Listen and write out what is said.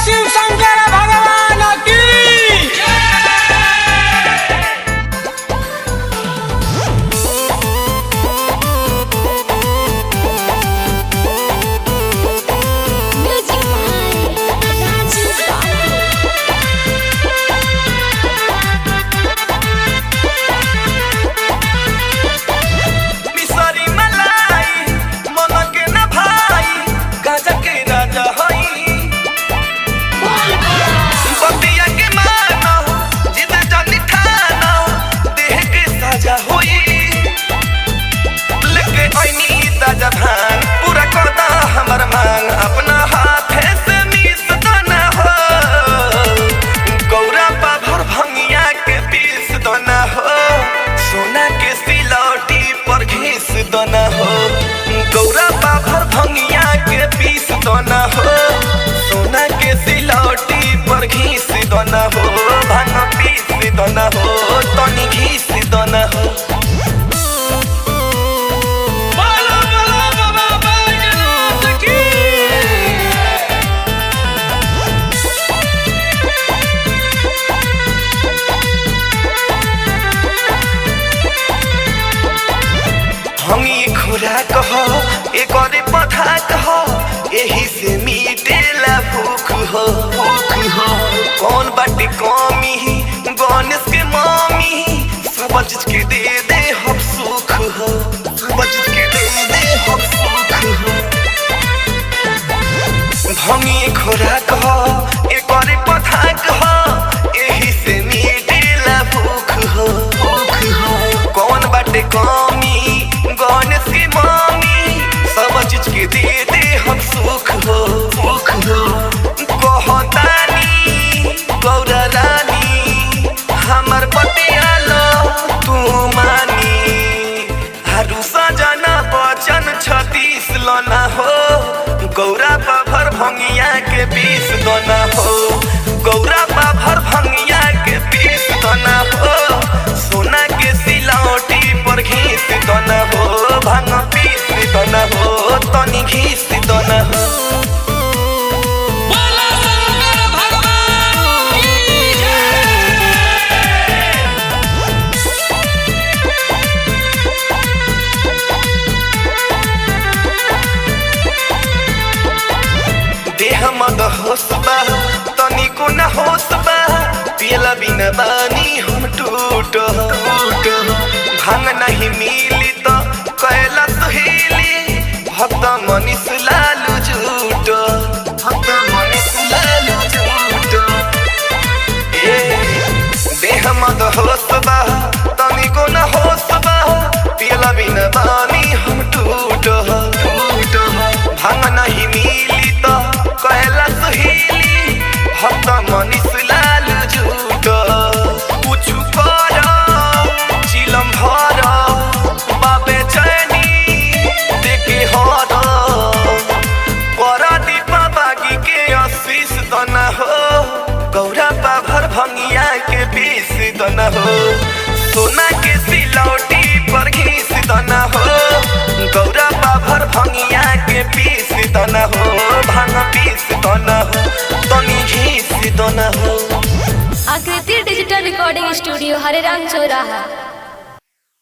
शिव शंकर भगवान की। पूरा करदा हमर मांग अपना हाथे से मीस दो न हो, गौरा पाभर भंगिया के पीस दो न हो, सोना के सिलौटी पर घीस दो न हो, गौरा पाभर भंगिया के पीस दो न हो, सोना के सिलौटी पर घीस दो न हो, भांग पीस दो न हो, तनी घीस दो न हो। खुराक हो एक और पथाक हो, यही से मीटेला भूख हो, भूख हो। कौन बाटे कमी गणेश के मामी, सब चीज के दे हम सुख हो, सब चीज के दे हम सुख हो। भंगी खुराक हो एक और पथाक हो, यही से मीटेला भूख हो, भूख हो। कौन बाटे कमी गणेश की मामी, सब चीज के दे हम सुख हो, सुख हो। कहतानी गौरा रानी हमर बतिया लो तू मानी, हारू सजना बचन 36 लो ना हो, गौरा पाभर भंगिया के पीस दो ना हो, गौरा पाभर भंगिया के पीस दो ना हो, सोना के सिलौटी पर घीस दो ना हो, भांग पीस दो ना हो, तनी घीस दो ना हो। देह मद होश बा तनी को न होश बा, पियला बिना बानी हम टूट भांग नहीं मिली तो कैला सहेली, भक्त मनीष लालू झूठ, भक्त मनीष लालू झूठ। देह मद होश बा तनी को न होश बा, पियला बिना बानी हम टूट भांग नहीं मिली तो कैला सहेली, भक्त मनीष लालू झूठ। कुछ कर चिलम भर बाबे चैनी देखे हर, पर दीपा बागी के आशीष दना हो, गौरा पाभर भंगिया के पीस दना हो, सोना के सिलौटी पर घीस दना हो, गौरा पाभर भंगिया के पीस दना हो, भांग पीस दना हो, तनी घीस दना हो। आकृति डिजिटल रिकॉर्डिंग स्टूडियो हरे राम चौराहा।